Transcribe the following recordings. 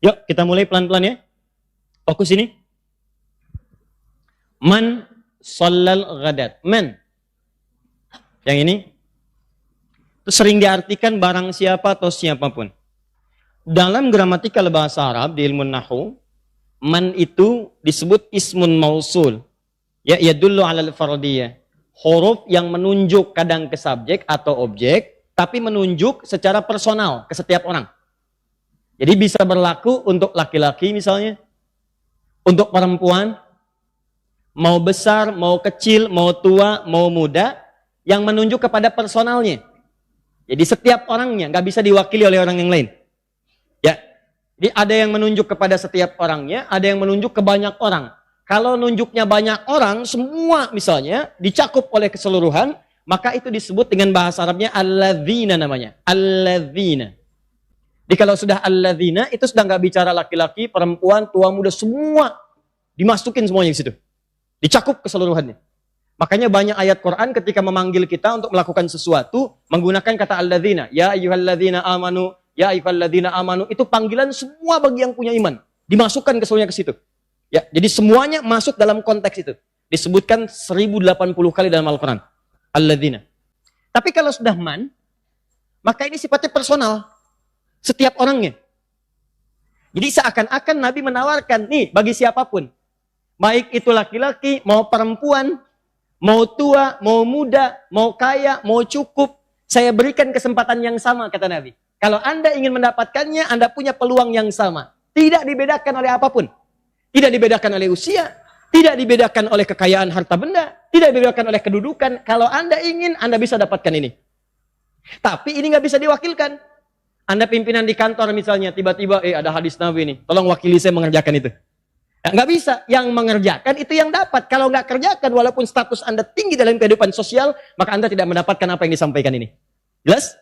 Yuk, kita mulai pelan-pelan ya. Fokus ini. Man shallal ghadat. Man. Yang ini. Itu sering diartikan barang siapa atau siapapun. Dalam gramatikal bahasa Arab, di ilmu nahwu, man itu disebut ismun mausul. Ya, yadullu alal fardiyah. Huruf yang menunjuk kadang ke subjek atau objek, tapi menunjuk secara personal ke setiap orang. Jadi bisa berlaku untuk laki-laki misalnya, untuk perempuan, mau besar, mau kecil, mau tua, mau muda, yang menunjuk kepada personalnya. Jadi setiap orangnya, nggak bisa diwakili oleh orang yang lain. Ya, jadi ada yang menunjuk kepada setiap orangnya, ada yang menunjuk ke banyak orang. Kalau nunjuknya banyak orang, semua misalnya dicakup oleh keseluruhan, maka itu disebut dengan bahasa Arabnya alladzina namanya. Alladzina. Jadi kalau sudah alladzina, itu sudah nggak bicara laki-laki, perempuan, tua, muda, semua dimasukin semuanya di situ. Dicakup keseluruhannya. Makanya banyak ayat Quran ketika memanggil kita untuk melakukan sesuatu, menggunakan kata alladzina. Ya ayyuhalladzina amanu, ya ayyuhalladzina amanu. Itu panggilan semua bagi yang punya iman. Dimasukkan keseluruhannya ke situ. Ya, jadi semuanya masuk dalam konteks itu. Disebutkan 1080 kali dalam Al-Quran. Alladzina. Tapi kalau sudah man, maka ini sifatnya personal. Setiap orangnya. Jadi seakan-akan Nabi menawarkan, nih bagi siapapun. Baik itu laki-laki, mau perempuan, mau tua, mau muda, mau kaya, mau cukup. Saya berikan kesempatan yang sama, kata Nabi. Kalau Anda ingin mendapatkannya, Anda punya peluang yang sama. Tidak dibedakan oleh apapun. Tidak dibedakan oleh usia, tidak dibedakan oleh kekayaan harta benda, tidak dibedakan oleh kedudukan. Kalau Anda ingin, Anda bisa dapatkan ini. Tapi ini nggak bisa diwakilkan. Anda pimpinan di kantor misalnya, tiba-tiba, ada hadis Nabi nih, tolong wakili saya mengerjakan itu. Nggak bisa. Yang mengerjakan itu yang dapat. Kalau nggak kerjakan, walaupun status Anda tinggi dalam kehidupan sosial, maka Anda tidak mendapatkan apa yang disampaikan ini. Jelas?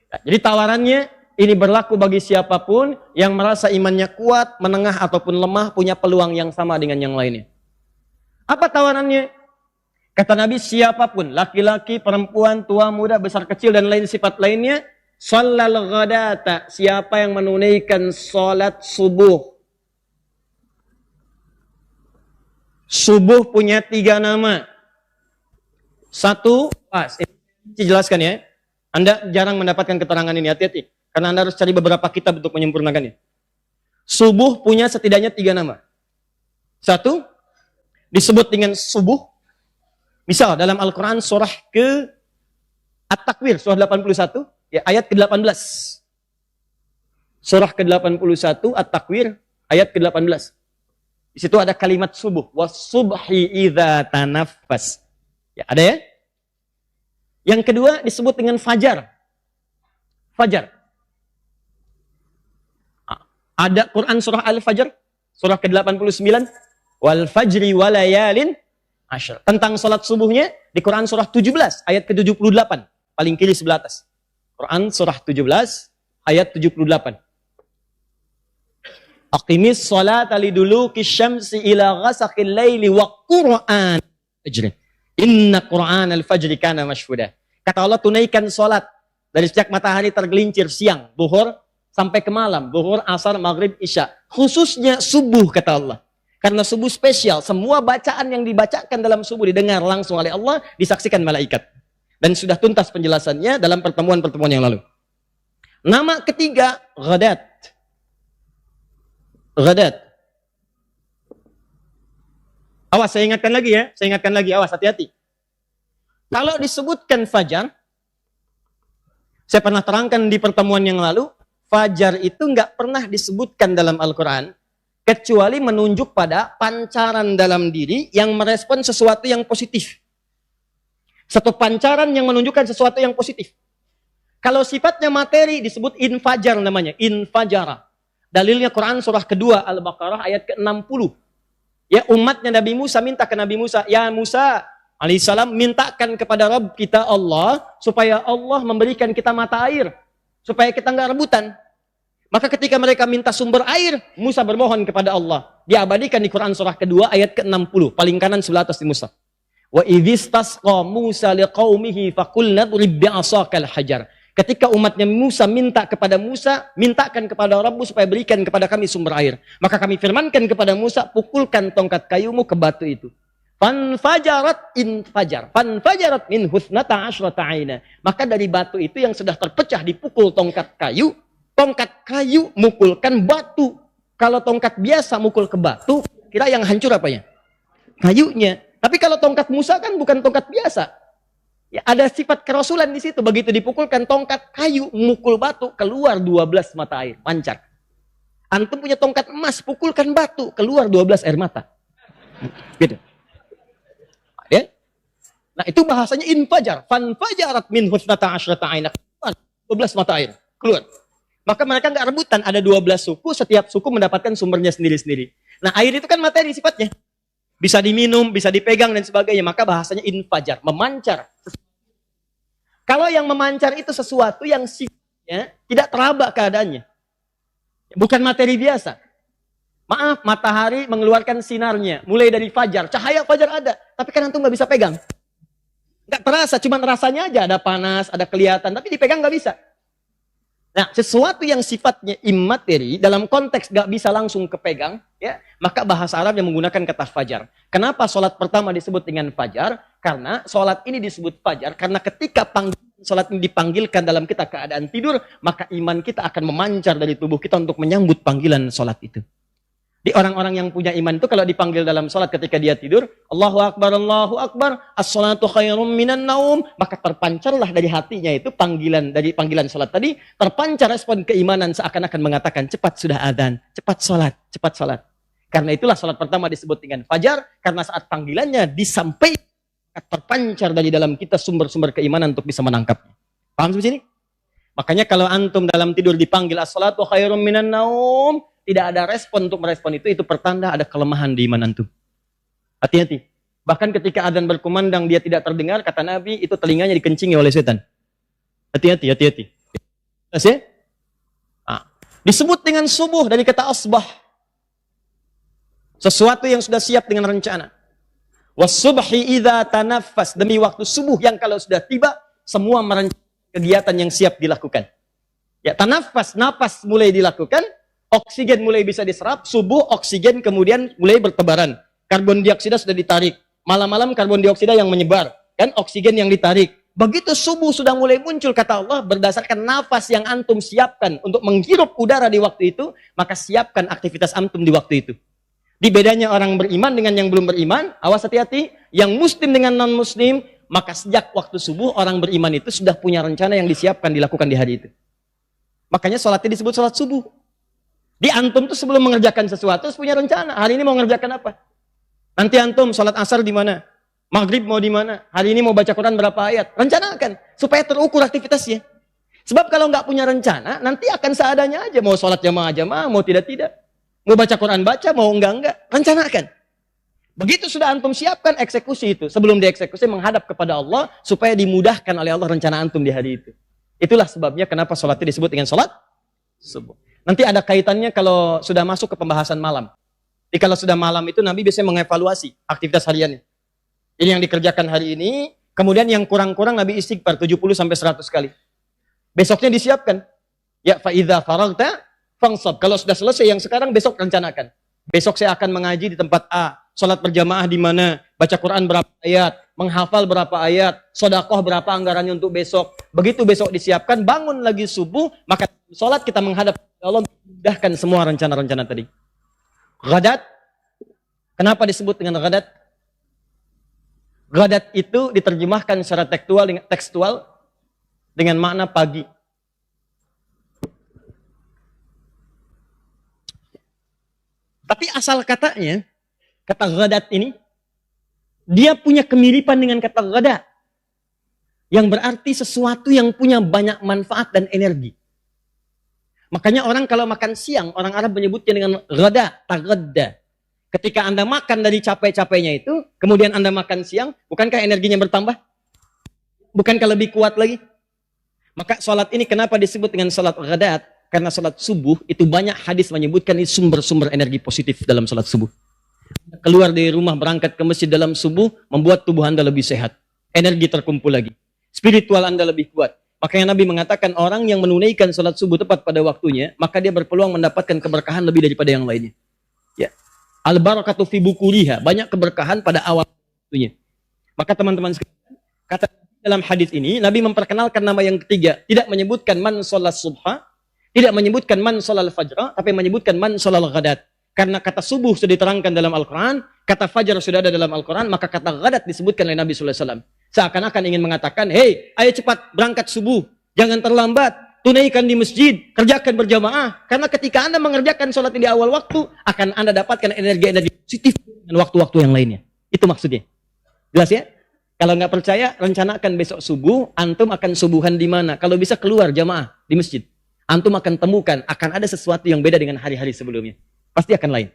Nah, jadi tawarannya, ini berlaku bagi siapapun yang merasa imannya kuat, menengah ataupun lemah, punya peluang yang sama dengan yang lainnya. Apa tawarannya? Kata Nabi, siapapun, laki-laki, perempuan, tua, muda, besar, kecil, dan lain sifat lainnya, shallal ghadata, siapa yang menunaikan salat subuh. Subuh punya 3 nama. Satu, ini jelaskan ya. Anda jarang mendapatkan keterangan ini, hati-hati. Karena Anda harus cari beberapa kitab untuk menyempurnakannya. Subuh punya setidaknya 3 nama. Satu, disebut dengan subuh. Misal dalam Al-Quran surah ke At-Takwir, surah 81, ya, ayat ke-18. Surah ke-81, At-Takwir, ayat ke-18. Di situ ada kalimat subuh. Was-subhi idza tanaffas. Ya, ada ya? Yang kedua disebut dengan fajar. Fajar. Ada Quran surah Al-Fajr, surah ke-89, wal fajri walayalin asyr. Tentang salat subuhnya di Quran surah 17 ayat ke-78, paling kiri sebelah atas. Quran surah 17 ayat 78. Aqimis sholata liduluki syamsi ila ghasaqil laili wa qur'an fajr. Inna Qur'an al-fajri kana mashhuda. Kata Allah, tunaikan salat dari sejak matahari tergelincir siang, zuhur sampai ke malam, zuhur, asar, maghrib, isya. Khususnya subuh, kata Allah. Karena subuh spesial, semua bacaan yang dibacakan dalam subuh didengar langsung oleh Allah, disaksikan malaikat. Dan sudah tuntas penjelasannya dalam pertemuan-pertemuan yang lalu. Nama ketiga, ghadat. Ghadat. Awas, saya ingatkan lagi ya. Saya ingatkan lagi, awas, hati-hati. Kalau disebutkan fajar, saya pernah terangkan di pertemuan yang lalu, fajar itu nggak pernah disebutkan dalam Al-Quran, kecuali menunjuk pada pancaran dalam diri yang merespon sesuatu yang positif. Satu pancaran yang menunjukkan sesuatu yang positif. Kalau sifatnya materi disebut infajar namanya, infajara. Dalilnya Quran surah kedua Al-Baqarah ayat ke-60. Ya, umatnya Nabi Musa minta ke Nabi Musa, ya Musa alaihissalam, mintakan kepada Rabb kita Allah, supaya Allah memberikan kita mata air. Supaya kita nggak rebutan. Maka ketika mereka minta sumber air, Musa bermohon kepada Allah. Diabadikan di Quran surah kedua ayat ke-60. Paling kanan sebelah atas di Musa. Wa idhistasqa Musa liqaumihi faqulna drib bi'asakal hajar. Ketika umatnya Musa minta kepada Musa, mintakan kepada Rabbu supaya berikan kepada kami sumber air. Maka kami firmankan kepada Musa, pukulkan tongkat kayumu ke batu itu. Fanfajarat infajar. Fanfajarat min husnata asyrata aina. Maka dari batu itu yang sudah terpecah dipukul tongkat kayu mukulkan batu. Kalau tongkat biasa mukul ke batu, kira yang hancur apa ya? Kayunya. Tapi kalau tongkat Musa kan bukan tongkat biasa. Ya, ada sifat kerasulan di situ. Begitu dipukulkan tongkat kayu, mukul batu, keluar 12 mata air, pancar. Antum punya tongkat emas, pukulkan batu, keluar 12 air mata. Gitu. Ya? Nah, itu bahasanya infajar. Fanfajarat min husnata asyrata aina. 12 mata air, keluar. Maka mereka nggak rebutan, ada 12 suku, setiap suku mendapatkan sumbernya sendiri-sendiri. Nah, air itu kan materi sifatnya. Bisa diminum, bisa dipegang dan sebagainya. Maka bahasanya infajar, memancar. Kalau yang memancar itu sesuatu yang sifatnya tidak teraba keadaannya. Bukan materi biasa. Maaf, matahari mengeluarkan sinarnya. Mulai dari fajar. Cahaya fajar ada. Tapi kan antum nggak bisa pegang. Nggak terasa, cuma rasanya aja. Ada panas, ada kelihatan. Tapi dipegang nggak bisa. Nah, sesuatu yang sifatnya imateri, dalam konteks gak bisa langsung kepegang, ya, maka bahasa Arab yang menggunakan kata fajar. Kenapa sholat pertama disebut dengan fajar? Karena sholat ini disebut fajar, karena ketika sholat ini dipanggilkan dalam kita keadaan tidur, maka iman kita akan memancar dari tubuh kita untuk menyambut panggilan sholat itu. Di orang-orang yang punya iman itu kalau dipanggil dalam sholat ketika dia tidur, Allahu Akbar, as-sholatu khairum minan naum, maka terpancarlah dari hatinya itu dari panggilan sholat tadi, terpancar respon keimanan seakan-akan mengatakan, cepat sudah adzan, cepat sholat. Karena itulah sholat pertama disebut dengan fajar, karena saat panggilannya disampaikan, terpancar dari dalam kita sumber-sumber keimanan untuk bisa menangkapnya. Paham sampai sini? Makanya kalau antum dalam tidur dipanggil as-sholatu khairum minan naum, tidak ada respon untuk merespon itu pertanda ada kelemahan di iman antum. Hati-hati. Bahkan ketika adzan berkumandang dia tidak terdengar, kata Nabi, itu telinganya dikencingi oleh setan. Hati-hati. Jelas ya? Nah, disebut dengan subuh dari kata asbah. Sesuatu yang sudah siap dengan rencana. Was-subhi idza tanaffas, demi waktu subuh yang kalau sudah tiba, semua merencanakan kegiatan yang siap dilakukan. Ya, tanaffas, napas mulai dilakukan. Oksigen mulai bisa diserap, subuh oksigen kemudian mulai bertebaran. Karbon dioksida sudah ditarik. Malam-malam karbon dioksida yang menyebar. Kan oksigen yang ditarik. Begitu subuh sudah mulai muncul, kata Allah, berdasarkan nafas yang antum siapkan untuk menghirup udara di waktu itu, maka siapkan aktivitas antum di waktu itu. Di bedanya orang beriman dengan yang belum beriman, awas hati-hati, yang muslim dengan non-muslim, maka sejak waktu subuh orang beriman itu sudah punya rencana yang disiapkan dilakukan di hari itu. Makanya sholatnya disebut sholat subuh. Di antum tuh sebelum mengerjakan sesuatu punya rencana. Hari ini mau ngerjakan apa? Nanti antum sholat asar di mana? Maghrib mau di mana? Hari ini mau baca Quran berapa ayat? Rencanakan supaya terukur aktivitasnya. Sebab kalau nggak punya rencana, nanti akan seadanya aja. Mau sholat jamaah, mau tidak. Mau baca Quran baca, mau enggak. Rencanakan. Begitu sudah antum siapkan, eksekusi itu. Sebelum dieksekusi menghadap kepada Allah supaya dimudahkan oleh Allah rencana antum di hari itu. Itulah sebabnya kenapa sholat itu disebut dengan sholat subuh. Nanti ada kaitannya kalau sudah masuk ke pembahasan malam. Jadi kalau sudah malam itu Nabi biasanya mengevaluasi aktivitas hariannya. Ini yang dikerjakan hari ini, kemudian yang kurang-kurang Nabi istighfar 70-100 kali. Besoknya disiapkan. Ya fa idza faragta fansab. Kalau sudah selesai yang sekarang, besok rencanakan. Besok saya akan mengaji di tempat A, sholat berjamaah di mana, baca Quran berapa ayat, menghafal berapa ayat, sedekah berapa anggarannya untuk besok. Begitu besok disiapkan, bangun lagi subuh, maka sholat kita menghadap Allah, mudahkan semua rencana-rencana tadi. Ghadat, kenapa disebut dengan ghadat? Ghadat itu diterjemahkan secara tekstual dengan makna pagi. Tapi asal katanya, kata ghadat ini, dia punya kemiripan dengan kata ghada, yang berarti sesuatu yang punya banyak manfaat dan energi. Makanya orang kalau makan siang, orang Arab menyebutnya dengan ghada, taghadda. Ketika Anda makan dari capek-capeknya itu, kemudian Anda makan siang, bukankah energinya bertambah? Bukankah lebih kuat lagi? Maka sholat ini kenapa disebut dengan sholat ghadat? Karena sholat subuh itu banyak hadis menyebutkan ini sumber-sumber energi positif dalam sholat subuh. Keluar dari rumah berangkat ke masjid dalam subuh, membuat tubuh Anda lebih sehat. Energi terkumpul lagi. Spiritual Anda lebih kuat. Makanya Nabi mengatakan orang yang menunaikan sholat subuh tepat pada waktunya, maka dia berpeluang mendapatkan keberkahan lebih daripada yang lainnya. Ya. Al-barakatu fi bukuriha, banyak keberkahan pada awal waktunya. Maka teman-teman sekalian, kata dalam hadis ini, Nabi memperkenalkan nama yang ketiga, tidak menyebutkan man sholat subha, tidak menyebutkan man sholal fajra, tapi menyebutkan man sholal ghadat. Karena kata subuh sudah diterangkan dalam Al-Quran, kata fajar sudah ada dalam Al-Quran, maka kata ghadat disebutkan oleh Nabi SAW. Seakan-akan ingin mengatakan, hei, ayo cepat berangkat subuh, jangan terlambat, tunaikan di masjid, kerjakan berjamaah. Karena ketika Anda mengerjakan sholat di awal waktu, akan Anda dapatkan energi-energi positif dan waktu-waktu yang lainnya. Itu maksudnya. Jelas ya? Kalau nggak percaya, rencanakan besok subuh, antum akan subuhan di mana? Kalau bisa keluar jamaah di masjid. Antum akan temukan, akan ada sesuatu yang beda dengan hari-hari sebelumnya. Pasti akan lain.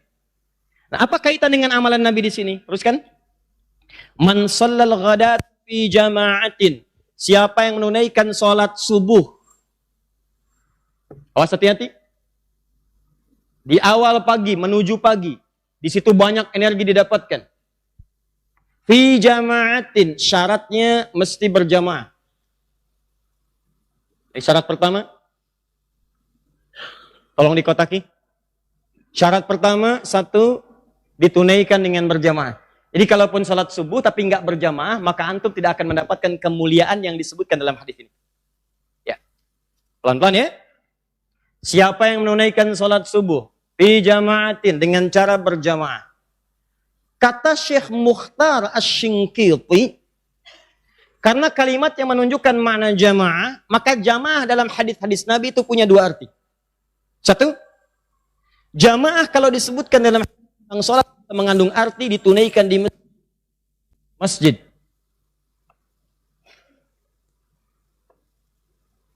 Nah, apa kaitan dengan amalan Nabi di sini? Teruskan. Man shallal ghadat fi jama'atin. Siapa yang menunaikan sholat subuh? Awas hati-hati. Di awal pagi, menuju pagi. Di situ banyak energi didapatkan. Fi jama'atin. Syaratnya mesti berjamaah. Syarat pertama. Tolong dikotaki. Syarat pertama, satu, ditunaikan dengan berjamaah. Jadi kalaupun salat subuh tapi nggak berjamaah, maka antum tidak akan mendapatkan kemuliaan yang disebutkan dalam hadis ini. Ya, pelan-pelan ya. Siapa yang menunaikan salat subuh fi jamaatin dengan cara berjamaah? Kata Syekh Mukhtar Asy-Shinqiti, karena kalimat yang menunjukkan makna jamaah, maka jamaah dalam hadis-hadis Nabi itu punya dua arti. Satu, jamaah kalau disebutkan dalam sholat mengandung arti ditunaikan di masjid.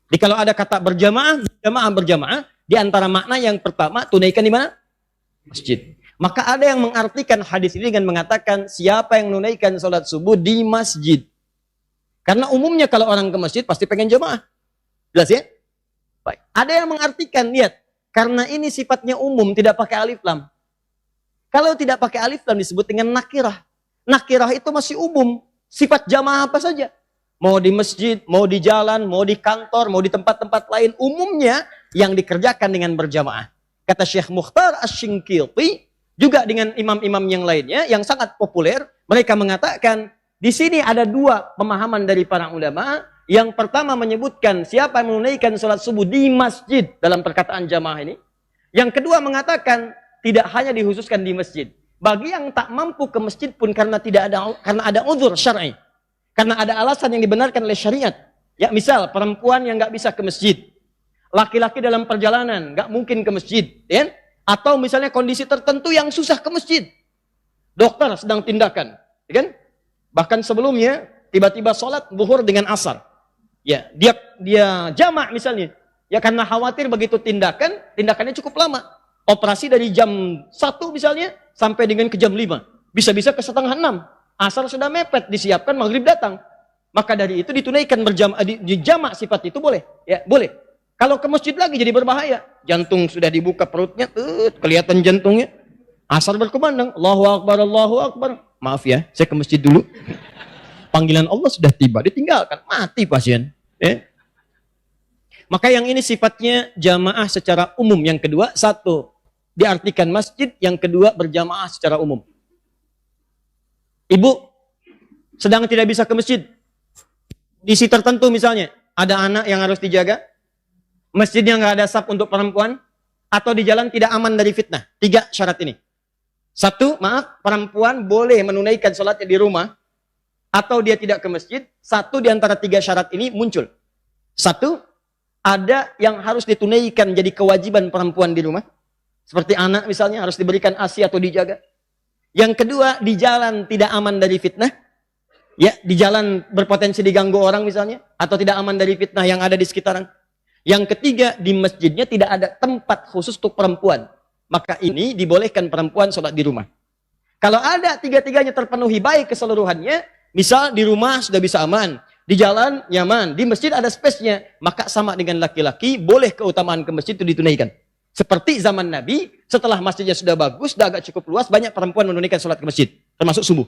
Jadi kalau ada kata berjamaah, di antara makna yang pertama tunaikan di mana? Masjid. Maka ada yang mengartikan hadis ini dengan mengatakan siapa yang menunaikan sholat subuh di masjid. Karena umumnya kalau orang ke masjid pasti pengen jamaah. Jelas ya? Baik. Ada yang mengartikan, lihat, karena ini sifatnya umum, tidak pakai alif lam. Kalau tidak pakai alif lam disebut dengan nakirah. Nakirah itu masih umum. Sifat jamaah apa saja. Mau di masjid, mau di jalan, mau di kantor, mau di tempat-tempat lain. Umumnya yang dikerjakan dengan berjamaah. Kata Syekh Mukhtar Asy-Shinqiti, juga dengan imam-imam yang lainnya, yang sangat populer. Mereka mengatakan, di sini ada dua pemahaman dari para ulama. Yang pertama menyebutkan siapa yang menunaikan sholat subuh di masjid dalam perkataan jamaah ini. Yang kedua mengatakan, tidak hanya dikhususkan di masjid. Bagi yang tak mampu ke masjid pun karena ada uzur syar'i. Karena ada alasan yang dibenarkan oleh syariat. Ya, misal perempuan yang nggak bisa ke masjid. Laki-laki dalam perjalanan nggak mungkin ke masjid, ya? Atau misalnya kondisi tertentu yang susah ke masjid. Dokter sedang tindakan, ya kan? Bahkan sebelumnya tiba-tiba sholat zuhur dengan asar. Ya, dia jamak misalnya. Ya karena khawatir begitu tindakannya cukup lama. Operasi dari jam 1 misalnya, sampai dengan ke jam 5. Bisa-bisa ke setengah 6. Asar sudah mepet, disiapkan, maghrib datang. Maka dari itu ditunaikan di jamak sifat itu boleh. Ya, boleh. Kalau ke masjid lagi jadi berbahaya. Jantung sudah dibuka perutnya, kelihatan jantungnya. Asar berkumandang, Allahu Akbar, Allahu Akbar. Maaf ya, saya ke masjid dulu. Panggilan Allah sudah tiba, ditinggalkan. Mati pasien. Ya. Maka yang ini sifatnya jamaah secara umum. Yang kedua, satu, diartikan masjid. Yang kedua, berjamaah secara umum. Ibu sedang tidak bisa ke masjid. Kondisi tertentu misalnya, ada anak yang harus dijaga. Masjidnya nggak ada saf untuk perempuan. Atau di jalan tidak aman dari fitnah. 3 syarat ini. Satu, maaf, perempuan boleh menunaikan sholatnya di rumah. Atau dia tidak ke masjid. Satu di antara 3 syarat ini muncul. Satu, ada yang harus ditunaikan jadi kewajiban perempuan di rumah. Seperti anak misalnya harus diberikan ASI atau dijaga. Yang kedua, di jalan tidak aman dari fitnah. Ya, di jalan berpotensi diganggu orang misalnya. Atau tidak aman dari fitnah yang ada di sekitaran. Yang ketiga, di masjidnya tidak ada tempat khusus untuk perempuan. Maka ini dibolehkan perempuan sholat di rumah. Kalau ada 3-tiganya terpenuhi baik keseluruhannya, misal di rumah sudah bisa aman. Di jalan nyaman, di masjid ada space-nya, maka sama dengan laki-laki, boleh keutamaan ke masjid itu ditunaikan. Seperti zaman Nabi, setelah masjidnya sudah bagus, sudah agak cukup luas, banyak perempuan menunaikan sholat ke masjid, termasuk subuh.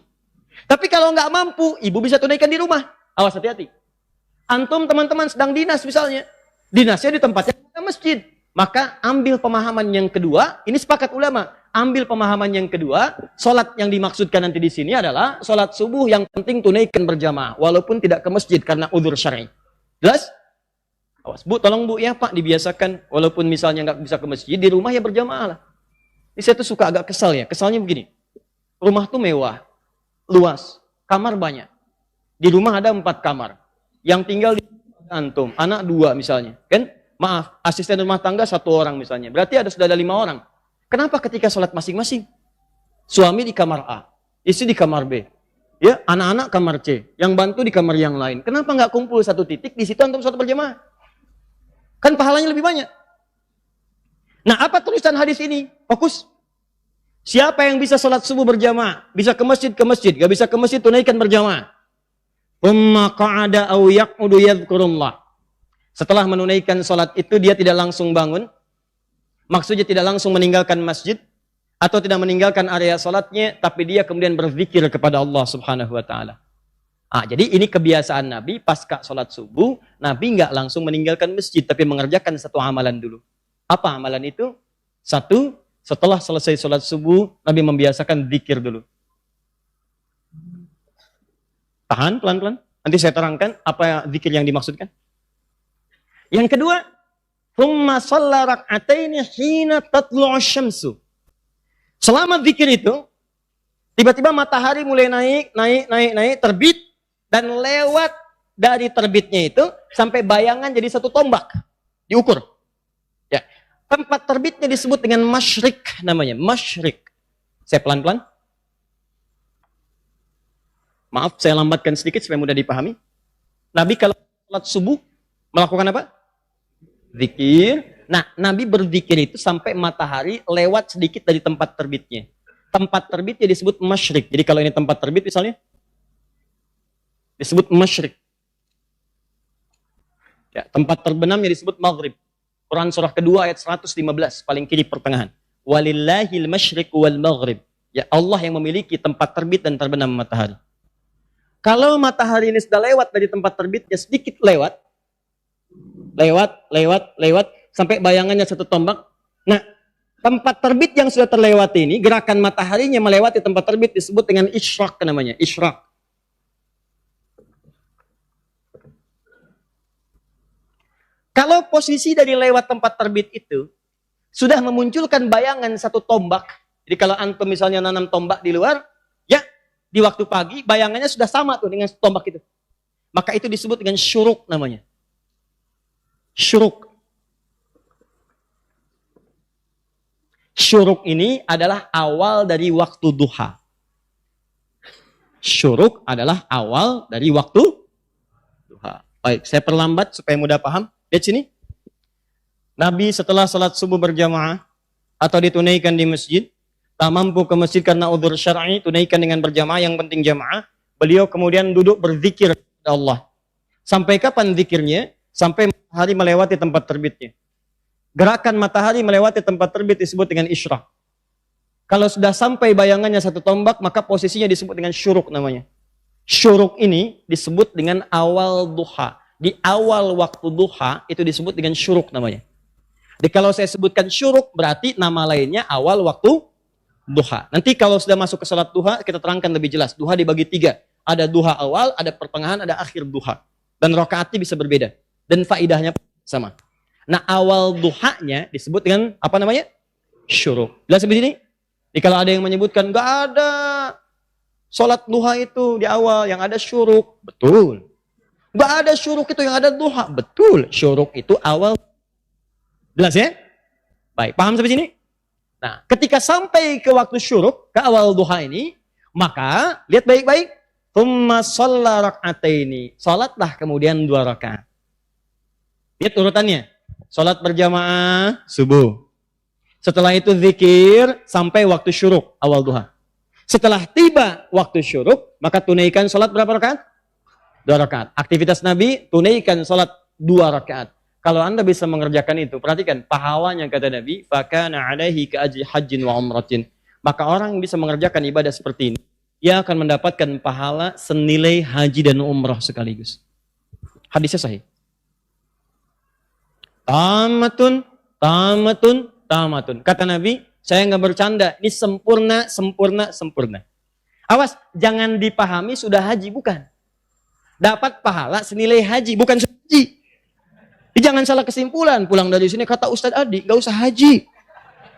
Tapi kalau nggak mampu, ibu bisa tunaikan di rumah. Awas hati-hati. Antum teman-teman sedang dinas misalnya. Dinasnya di tempatnya masjid. Maka ambil pemahaman yang kedua, ini sepakat ulama. Ambil pemahaman yang kedua, sholat yang dimaksudkan nanti di sini adalah sholat subuh yang penting tunaikan berjamaah. Walaupun tidak ke masjid karena udzur syar'i. Jelas? Awas, Bu, tolong Bu ya Pak, dibiasakan. Walaupun misalnya nggak bisa ke masjid, di rumah ya berjamaah lah. Ini saya tuh suka agak kesal ya. Kesalnya begini. Rumah tuh mewah, luas, kamar banyak. Di rumah ada 4 kamar. Yang tinggal di antum, anak 2 misalnya. Kan? Maaf, asisten rumah tangga 1 orang misalnya. Berarti sudah ada 5 orang. Kenapa ketika sholat masing-masing? Suami di kamar A, istri di kamar B. Ya, anak-anak kamar C, yang bantu di kamar yang lain. Kenapa nggak kumpul satu titik di situ antum sholat berjamaah? Kan pahalanya lebih banyak. Nah, apa tulisan hadis ini? Fokus. Siapa yang bisa sholat subuh berjamaah? Bisa ke masjid, ke masjid. Gak bisa ke masjid, tunaikan berjamaah. Umma qa'ada aw yaq'udu yadhkurullah. Setelah menunaikan sholat itu, dia tidak langsung bangun. Maksudnya tidak langsung meninggalkan masjid. Atau tidak meninggalkan area sholatnya. Tapi dia kemudian berzikir kepada Allah subhanahu wa ta'ala. Jadi ini kebiasaan Nabi pasca sholat subuh. Nabi nggak langsung meninggalkan masjid. Tapi mengerjakan satu amalan dulu. Apa amalan itu? 1, setelah selesai sholat subuh, Nabi membiasakan zikir dulu. Tahan pelan-pelan. Nanti saya terangkan apa zikir yang dimaksudkan. Yang kedua, thumma shalla rak'ataini hina tatlu'u syamsu. Selama zikir itu, tiba-tiba matahari mulai naik, terbit, dan lewat dari terbitnya itu sampai bayangan jadi satu tombak. Diukur. Ya. Tempat terbitnya disebut dengan masyrik namanya, masyrik. Saya pelan-pelan. Maaf, saya lambatkan sedikit supaya mudah dipahami. Nabi kalau salat subuh melakukan apa? Zikir. Nah, Nabi berzikir itu sampai matahari lewat sedikit dari tempat terbitnya. Tempat terbitnya disebut masyrik. Jadi kalau ini tempat terbit misalnya, disebut masyrik. Ya, tempat terbenamnya disebut maghrib. Quran surah kedua ayat 115, paling kiri pertengahan. Walillahil masyriq wal maghrib. Ya, Allah yang memiliki tempat terbit dan terbenam matahari. Kalau matahari ini sudah lewat dari tempat terbitnya sedikit lewat, sampai bayangannya satu tombak. Nah, tempat terbit yang sudah terlewati ini, gerakan mataharinya melewati tempat terbit disebut dengan isyraq namanya, isyraq. Kalau posisi dari lewat tempat terbit itu sudah memunculkan bayangan satu tombak, jadi kalau antum misalnya nanam tombak di luar, ya di waktu pagi bayangannya sudah sama tuh dengan tombak itu. Maka itu disebut dengan syuruk namanya. Syuruk. Syuruk ini adalah awal dari waktu duha. Syuruk adalah awal dari waktu duha. Baik, saya perlambat supaya mudah paham. Lihat sini. Nabi setelah salat subuh berjamaah atau ditunaikan di masjid, tak mampu ke masjid karena udzur syar'i, tunaikan dengan berjamaah, yang penting jamaah. Beliau kemudian duduk berzikir kepada Allah. Sampai kapan zikirnya? Sampai matahari melewati tempat terbitnya. Gerakan matahari melewati tempat terbit disebut dengan isyraq. Kalau sudah sampai bayangannya satu tombak, maka posisinya disebut dengan syuruk namanya. Syuruk ini disebut dengan awal duha. Di awal waktu duha itu disebut dengan syuruk namanya. Jadi kalau saya sebutkan syuruk berarti nama lainnya awal waktu duha. Nanti kalau sudah masuk ke salat duha kita terangkan lebih jelas. Duha dibagi 3. Ada duha awal, ada pertengahan, ada akhir duha. Dan rakaatnya bisa berbeda. Dan faidahnya sama. Nah, awal duhanya disebut dengan apa namanya? Syuruk. Jelas di sini? Jadi kalau ada yang menyebutkan enggak ada salat duha itu di awal, yang ada syuruk. Betul. Enggak ada syuruk itu, yang ada duha. Betul. Syuruk itu awal. Jelas ya? Baik, paham sampai sini? Nah, ketika sampai ke waktu syuruk, ke awal duha ini, maka lihat baik-baik. Tsumma shalla rak'ataini. Salatlah kemudian 2 rakaat. Lihat urutannya. Salat berjamaah subuh. Setelah itu zikir sampai waktu syuruk, awal duha. Setelah tiba waktu syuruk, maka tunaikan salat berapa rakaat? 2 rakaat. Aktivitas Nabi, tunaikan salat 2 rakaat. Kalau Anda bisa mengerjakan itu, perhatikan pahalanya kata Nabi, fakana alaihi ka ajri hajjin wa umratin. Maka orang yang bisa mengerjakan ibadah seperti ini, ia akan mendapatkan pahala senilai haji dan umrah sekaligus. Hadisnya sahih. Tamatun, tamatun, tamatun. Kata Nabi, saya nggak bercanda. Ini sempurna, sempurna, sempurna. Awas, jangan dipahami sudah haji, bukan. Dapat pahala senilai haji, bukan haji. Jangan salah kesimpulan. Pulang dari sini kata Ustadz Adi, nggak usah haji.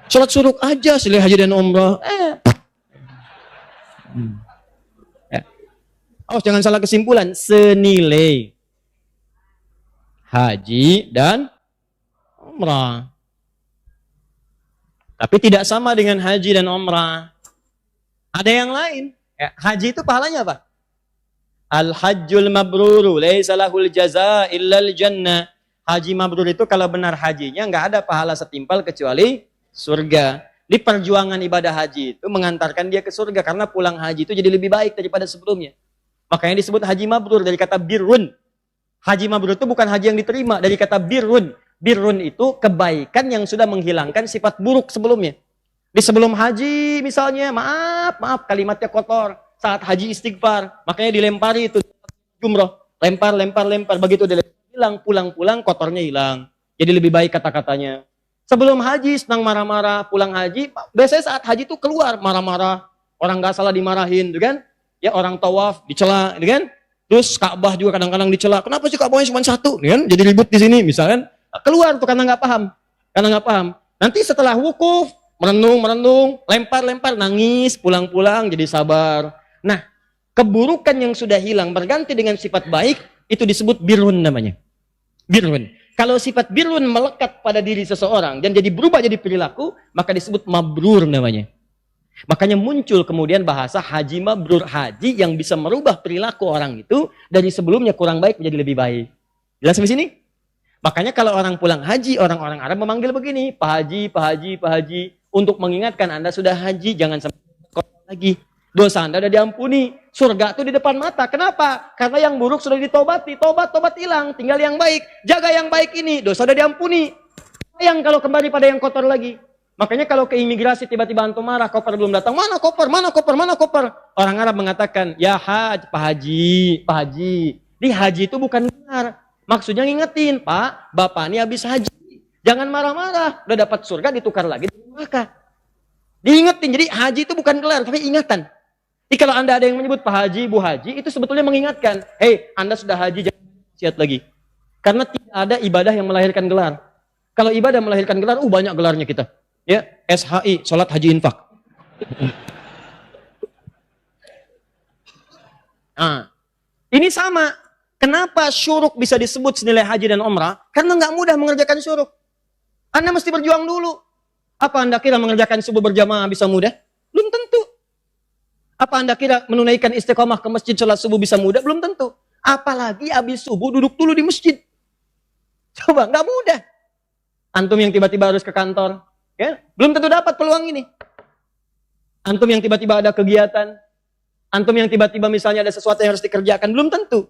Sholat suruk aja, senilai haji dan umrah. Ya. Awas, jangan salah kesimpulan. Senilai haji dan umrah. Tapi tidak sama dengan haji dan umrah. Ada yang lain. Ya, haji itu pahalanya apa? Al-hajjul mabruru laisa lahul jaza illal jannah. Haji mabrur itu kalau benar hajinya nggak ada pahala setimpal kecuali surga. Di perjuangan ibadah haji itu mengantarkan dia ke surga karena pulang haji itu jadi lebih baik daripada sebelumnya. Makanya disebut haji mabrur dari kata birrun. Haji mabrur itu bukan haji yang diterima, dari kata birrun. Birrun itu kebaikan yang sudah menghilangkan sifat buruk sebelumnya. Di sebelum haji misalnya, maaf kalimatnya kotor. Saat haji istighfar, makanya dilempari itu jumroh, lempar, begitu hilang, pulang kotornya hilang. Jadi lebih baik kata-katanya. Sebelum haji senang marah-marah, pulang haji, biasanya saat haji itu keluar marah-marah, orang nggak salah dimarahin, gitu kan? Ya orang tawaf dicela, gitu kan? Terus Ka'bah juga kadang-kadang dicela. Kenapa sih Ka'bahnya cuma satu, gitu kan? Jadi ribut di sini, misalkan keluar tuh karena nggak paham. Nanti setelah wukuf, merenung, lempar, nangis, pulang, jadi sabar. Nah, keburukan yang sudah hilang berganti dengan sifat baik, itu disebut birrun namanya. Birrun. Kalau sifat birrun melekat pada diri seseorang dan jadi berubah jadi perilaku, maka disebut mabrur namanya. Makanya muncul kemudian bahasa haji mabrur, haji yang bisa merubah perilaku orang itu dari sebelumnya kurang baik menjadi lebih baik. Jelas sampai sini? Makanya kalau orang pulang haji, orang-orang Arab memanggil begini, Pak Haji, untuk mengingatkan Anda sudah haji, jangan sampai kotor lagi. Dosa Anda sudah diampuni. Surga itu di depan mata. Kenapa? Karena yang buruk sudah ditobati. Tobat hilang. Tinggal yang baik. Jaga yang baik ini. Dosa sudah diampuni. Sayang kalau kembali pada yang kotor lagi. Makanya kalau ke imigrasi tiba-tiba antum marah, koper belum datang. Mana koper? Orang Arab mengatakan, ya Pak Haji. Di haji itu bukan benar. Maksudnya ngingetin, Pak, Bapak ini habis haji. Jangan marah-marah. Udah dapat surga ditukar lagi. Maka diingetin. Jadi haji itu bukan gelar, tapi ingatan. Jadi kalau Anda ada yang menyebut Pak Haji, Bu Haji, itu sebetulnya mengingatkan. Hei, Anda sudah haji, jangan maksiat lagi. Karena tidak ada ibadah yang melahirkan gelar. Kalau ibadah melahirkan gelar, banyak gelarnya kita. Ya, SHI, Sholat Haji Infak. Nah, ini sama. Kenapa syuruk bisa disebut senilai haji dan umrah? Karena nggak mudah mengerjakan syuruk. Anda mesti berjuang dulu. Apa Anda kira mengerjakan subuh berjamaah bisa mudah? Belum tentu. Apa Anda kira menunaikan istiqomah ke masjid sholat subuh bisa mudah? Belum tentu. Apalagi habis subuh duduk dulu di masjid. Coba, nggak mudah. Antum yang tiba-tiba harus ke kantor, ya, belum tentu dapat peluang ini. Antum yang tiba-tiba ada kegiatan, antum yang tiba-tiba misalnya ada sesuatu yang harus dikerjakan, belum tentu.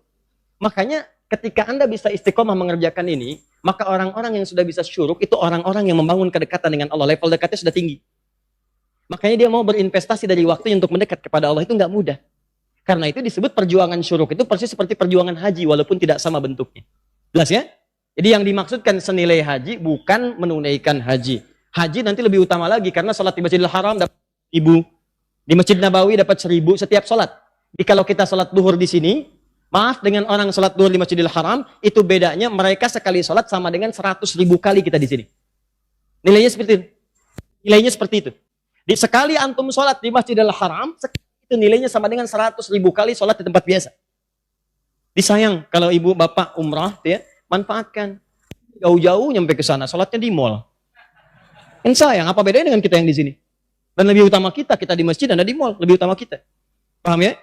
Makanya ketika Anda bisa istiqomah mengerjakan ini, maka orang-orang yang sudah bisa syuruk itu orang-orang yang membangun kedekatan dengan Allah. Level dekatnya sudah tinggi. Makanya dia mau berinvestasi dari waktunya untuk mendekat kepada Allah itu nggak mudah. Karena itu disebut perjuangan syuruk itu persis seperti perjuangan haji walaupun tidak sama bentuknya. Jelas ya? Jadi yang dimaksudkan senilai haji bukan menunaikan haji. Haji nanti lebih utama lagi karena sholat di Masjidil Haram dapat 1.000. Di Masjid Nabawi dapat 1.000 setiap sholat. Jadi kalau kita sholat duhur di sini, maaf dengan orang sholat duhur di Masjidil Haram, itu bedanya mereka sekali sholat sama dengan 100.000 kali kita di sini. Nilainya seperti itu. Nilainya seperti itu. Di sekali antum sholat di Masjidil Haram, itu nilainya sama dengan 100.000 kali sholat di tempat biasa. Disayang kalau ibu bapak umrah, ya, manfaatkan. Jauh-jauh nyampe ke sana, sholatnya di mall. Kan sayang, apa bedanya dengan kita yang di sini? Dan lebih utama kita di masjid, Anda di mall, lebih utama kita. Paham ya?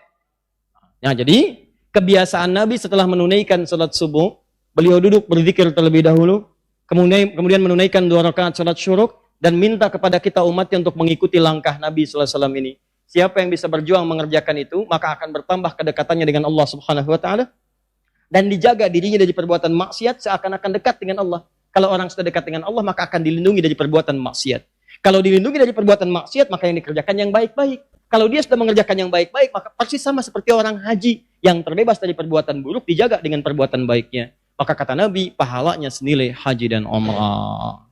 Nah, jadi kebiasaan Nabi setelah menunaikan sholat subuh, beliau duduk berzikir terlebih dahulu, kemudian menunaikan 2 rakaat sholat syuruk, dan minta kepada kita umatnya untuk mengikuti langkah Nabi SAW ini. Siapa yang bisa berjuang mengerjakan itu, maka akan bertambah kedekatannya dengan Allah Subhanahu wa Ta'ala. Dan dijaga dirinya dari perbuatan maksiat seakan-akan dekat dengan Allah. Kalau orang sudah dekat dengan Allah, maka akan dilindungi dari perbuatan maksiat. Kalau dilindungi dari perbuatan maksiat, maka yang dikerjakan yang baik-baik. Kalau dia sudah mengerjakan yang baik-baik, maka persis sama seperti orang haji yang terbebas dari perbuatan buruk, dijaga dengan perbuatan baiknya. Maka kata Nabi, pahalanya senilai haji dan umrah.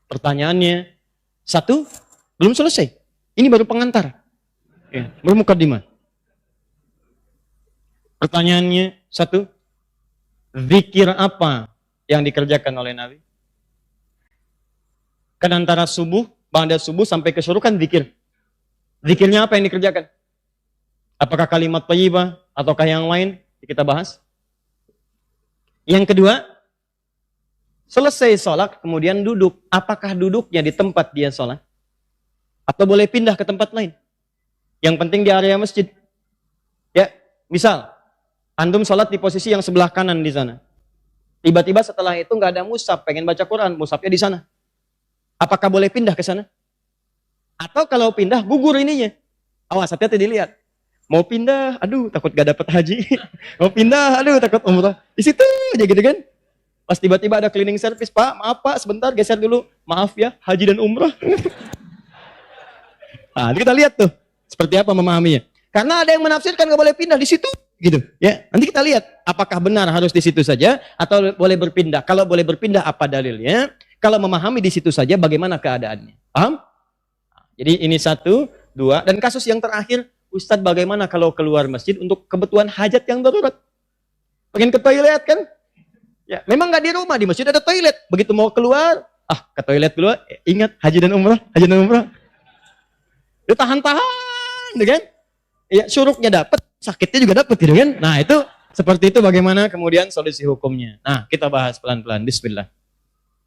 Pertanyaannya, satu, belum selesai. Ini baru pengantar. Ya, baru mukadimah. Pertanyaannya, satu, zikir apa yang dikerjakan oleh Nabi? Kan antara subuh, ba'da subuh sampai kesyurukan zikir. Zikirnya apa yang dikerjakan? Apakah kalimat thayyibah ataukah yang lain? Kita bahas. Yang kedua, selesai sholat kemudian duduk. Apakah duduknya di tempat dia sholat? Atau boleh pindah ke tempat lain? Yang penting di area masjid. Ya, misal antum sholat di posisi yang sebelah kanan di sana. Tiba-tiba setelah itu nggak ada mushaf, pengen baca Quran, mushafnya di sana. Apakah boleh pindah ke sana? Atau kalau pindah, gugur ininya. Awas, hati-hati dilihat. Mau pindah, aduh takut gak dapat haji. Mau pindah, aduh takut umrah. Di situ aja gitu kan. Pas tiba-tiba ada cleaning service, Pak, maaf Pak, sebentar geser dulu. Maaf ya, haji dan umrah. Nah, kita lihat tuh seperti apa memahaminya. Karena ada yang menafsirkan gak boleh pindah di situ, gitu. Ya, nanti kita lihat apakah benar harus di situ saja atau boleh berpindah. Kalau boleh berpindah, apa dalilnya? Kalau memahami di situ saja, bagaimana keadaannya? Paham? Jadi ini satu, dua, dan kasus yang terakhir, Ustadz bagaimana kalau keluar masjid untuk kebutuhan hajat yang darurat? Pengen ke toilet kan? Ya, memang nggak di rumah, di masjid ada toilet. Begitu mau keluar, ke toilet dulu, ingat haji dan umrah, haji dan umrah. Dia tahan-tahan, gitu kan? Ya, syuruknya dapat, sakitnya juga dapat, gitu kan? Nah itu seperti itu bagaimana kemudian solusi hukumnya. Nah kita bahas pelan-pelan. Bismillah.